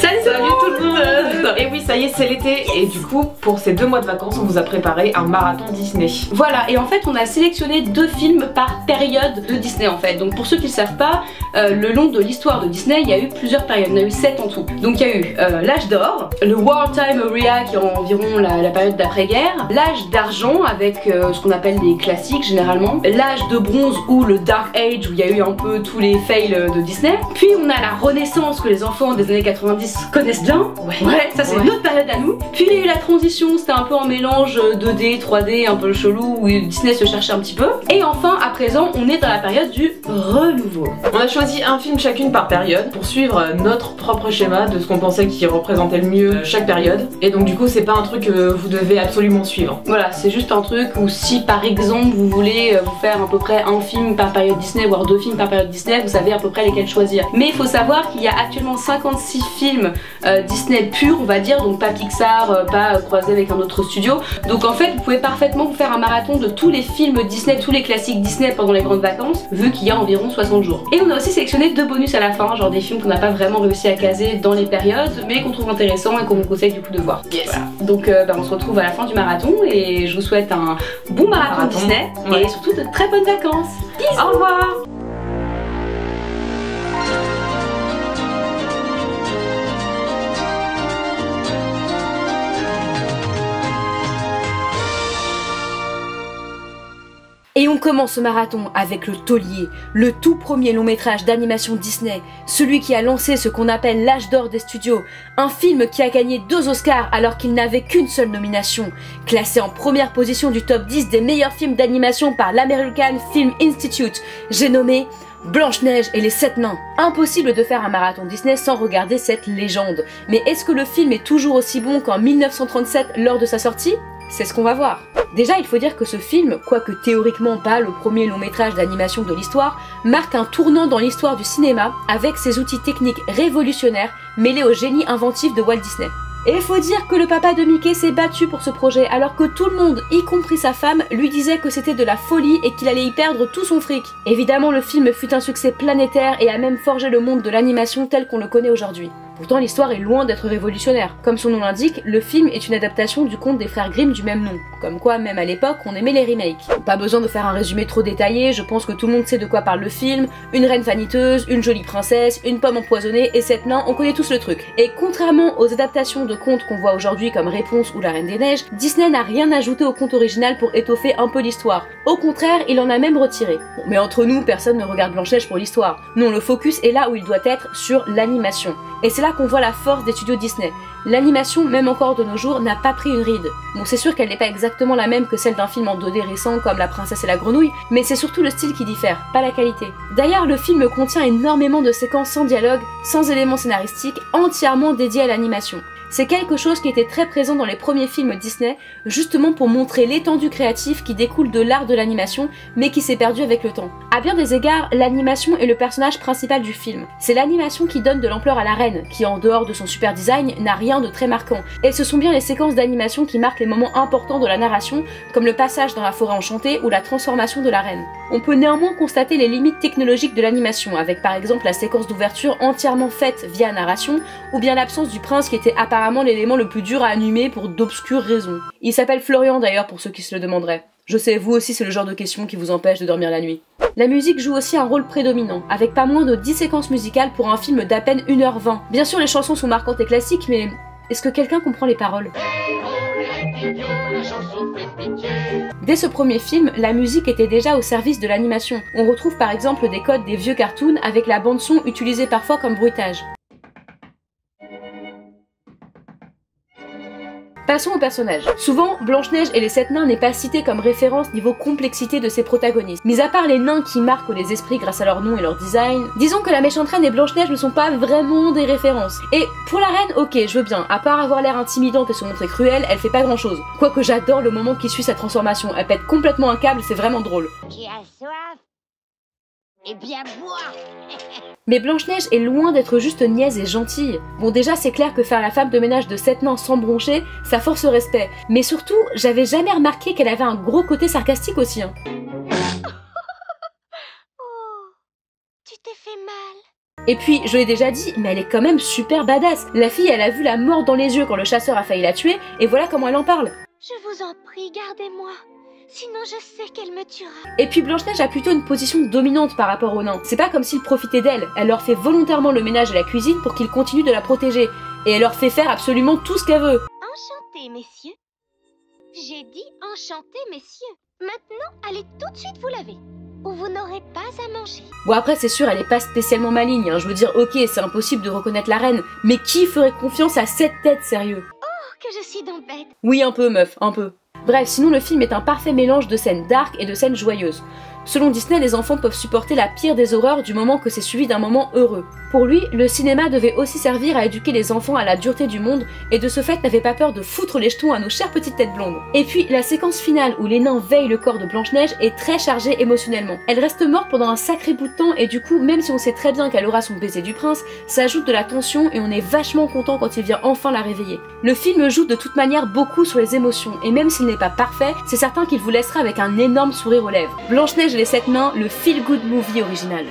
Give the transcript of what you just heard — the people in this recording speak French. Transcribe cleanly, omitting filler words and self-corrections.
Salut tout le monde. Et oui, ça y est, c'est l'été et du coup, pour ces 2 mois de vacances, on vous a préparé un marathon Disney. Voilà, et en fait, on a sélectionné 2 films par période de Disney en fait. Donc pour ceux qui ne le savent pas, le long de l'histoire de Disney, il y a eu plusieurs périodes, il y en a eu 7 en tout. Donc il y a eu l'âge d'or, le Wartime Era qui est environ la période d'après-guerre, l'âge d'argent avec ce qu'on appelle les classiques généralement, l'âge de bronze ou le Dark Age où il y a eu un peu tous les fails de Disney. Puis on a la renaissance que les enfants des années 90 connaissent bien. Ouais, ça c'est notre période à nous. Puis il y a eu la transition, c'était un peu un mélange 2D, 3D, un peu chelou où Disney se cherchait un petit peu. Et enfin à présent on est dans la période du renouveau. On a choisi un film chacune par période pour suivre notre propre schéma de ce qu'on pensait qui représentait le mieux chaque période. Et donc du coup c'est pas un truc que vous devez absolument suivre. Voilà, c'est juste un truc où si par exemple vous voulez vous faire à peu près un film par période Disney, voire 2 films par période Disney, vous savez à peu près lesquels choisir. Mais il faut savoir qu'il y a actuellement 56 films Disney purs on va dire, donc pas Pixar, pas croisé avec un autre studio. Donc en fait vous pouvez parfaitement vous faire un marathon de tous les films Disney, tous les classiques Disney pendant les grandes vacances, vu qu'il y a environ 60 jours. Et on a aussi sélectionné 2 bonus à la fin, genre des films qu'on n'a pas vraiment réussi à caser dans les périodes, mais qu'on trouve intéressants et qu'on vous conseille du coup de voir. Yes. Voilà. Donc on se retrouve à la fin du marathon et je vous souhaite un bon marathon Disney et surtout de très bonnes vacances. Bisous. Au revoir. Et on commence ce marathon avec Le Taulier, le tout premier long métrage d'animation Disney, celui qui a lancé ce qu'on appelle l'âge d'or des studios, un film qui a gagné 2 Oscars alors qu'il n'avait qu'une seule nomination, classé en première position du top 10 des meilleurs films d'animation par l'American Film Institute, j'ai nommé Blanche-Neige et les 7 nains. Impossible de faire un marathon Disney sans regarder cette légende. Mais est-ce que le film est toujours aussi bon qu'en 1937 lors de sa sortie ? C'est ce qu'on va voir. Déjà, il faut dire que ce film, quoique théoriquement pas le premier long métrage d'animation de l'histoire, marque un tournant dans l'histoire du cinéma avec ses outils techniques révolutionnaires mêlés au génie inventif de Walt Disney. Et il faut dire que le papa de Mickey s'est battu pour ce projet alors que tout le monde, y compris sa femme, lui disait que c'était de la folie et qu'il allait y perdre tout son fric. Évidemment, le film fut un succès planétaire et a même forgé le monde de l'animation tel qu'on le connaît aujourd'hui. Pourtant, l'histoire est loin d'être révolutionnaire. Comme son nom l'indique, le film est une adaptation du conte des frères Grimm du même nom. Comme quoi, même à l'époque, on aimait les remakes. Pas besoin de faire un résumé trop détaillé, je pense que tout le monde sait de quoi parle le film. Une reine vaniteuse, une jolie princesse, une pomme empoisonnée et 7 nains, on connaît tous le truc. Et contrairement aux adaptations de contes qu'on voit aujourd'hui comme Réponse ou La Reine des Neiges, Disney n'a rien ajouté au conte original pour étoffer un peu l'histoire. Au contraire, il en a même retiré. Bon, mais entre nous, personne ne regarde Blanche-Neige pour l'histoire. Non, le focus est là où il doit être, sur l'animation. Et c'est là qu'on voit la force des studios Disney. L'animation, même encore de nos jours, n'a pas pris une ride. Bon, c'est sûr qu'elle n'est pas exactement la même que celle d'un film en 2D récent comme La Princesse et la Grenouille, mais c'est surtout le style qui diffère, pas la qualité. D'ailleurs, le film contient énormément de séquences sans dialogue, sans éléments scénaristiques, entièrement dédiées à l'animation. C'est quelque chose qui était très présent dans les premiers films Disney, justement pour montrer l'étendue créative qui découle de l'art de l'animation, mais qui s'est perdue avec le temps. À bien des égards, l'animation est le personnage principal du film. C'est l'animation qui donne de l'ampleur à la reine, qui en dehors de son super design, n'a rien de très marquant. Et ce sont bien les séquences d'animation qui marquent les moments importants de la narration, comme le passage dans la forêt enchantée ou la transformation de la reine. On peut néanmoins constater les limites technologiques de l'animation, avec par exemple la séquence d'ouverture entièrement faite via narration, ou bien l'absence du prince qui était apparemment l'élément le plus dur à animer pour d'obscures raisons. Il s'appelle Florian d'ailleurs pour ceux qui se le demanderaient. Je sais, vous aussi c'est le genre de question qui vous empêche de dormir la nuit. La musique joue aussi un rôle prédominant, avec pas moins de 10 séquences musicales pour un film d'à peine 1h20. Bien sûr les chansons sont marquantes et classiques, mais est-ce que quelqu'un comprend les paroles ? Dès ce premier film, la musique était déjà au service de l'animation. On retrouve par exemple des codes des vieux cartoons avec la bande-son utilisée parfois comme bruitage. Passons aux personnages. Souvent, Blanche-Neige et les 7 nains n'est pas cité comme référence niveau complexité de ses protagonistes. Mis à part les nains qui marquent les esprits grâce à leur nom et leur design, disons que la méchante reine et Blanche-Neige ne sont pas vraiment des références. Et pour la reine, ok, je veux bien, à part avoir l'air intimidante et se montrer cruelle, elle fait pas grand chose. Quoique j'adore le moment qui suit sa transformation, elle pète complètement un câble, c'est vraiment drôle. Qui a soif? Eh bien bois. Mais Blanche-Neige est loin d'être juste niaise et gentille. Bon déjà c'est clair que faire la femme de ménage de 7 nains sans broncher, ça force respect. Mais surtout, j'avais jamais remarqué qu'elle avait un gros côté sarcastique aussi. Oh, tu t'es fait mal. Et puis, je l'ai déjà dit, mais elle est quand même super badass. La fille, elle a vu la mort dans les yeux quand le chasseur a failli la tuer, et voilà comment elle en parle. Je vous en prie, gardez-moi. Sinon je sais qu'elle me tuera. Et puis Blanche-Neige a plutôt une position dominante par rapport aux nains. C'est pas comme s'il profitait d'elle, elle leur fait volontairement le ménage et la cuisine pour qu'ils continuent de la protéger. Et elle leur fait faire absolument tout ce qu'elle veut. Enchanté, messieurs. J'ai dit enchanté, messieurs. Maintenant, allez tout de suite vous laver. Ou vous n'aurez pas à manger. Bon après c'est sûr elle est pas spécialement maligne, hein. Je veux dire ok c'est impossible de reconnaître la reine, mais qui ferait confiance à cette tête sérieux? Oh, que je suis donc bête. Oui un peu meuf, un peu. Bref, sinon le film est un parfait mélange de scènes dark et de scènes joyeuses. Selon Disney, les enfants peuvent supporter la pire des horreurs du moment que c'est suivi d'un moment heureux. Pour lui, le cinéma devait aussi servir à éduquer les enfants à la dureté du monde et de ce fait n'avait pas peur de foutre les jetons à nos chères petites têtes blondes. Et puis, la séquence finale où les nains veillent le corps de Blanche-Neige est très chargée émotionnellement. Elle reste morte pendant un sacré bout de temps et du coup, même si on sait très bien qu'elle aura son baiser du prince, ça ajoute de la tension et on est vachement content quand il vient enfin la réveiller. Le film joue de toute manière beaucoup sur les émotions et même s'il n'est pas parfait, c'est certain qu'il vous laissera avec un énorme sourire aux lèvres. Blanche-Neige et les 7 nains, le feel-good movie original.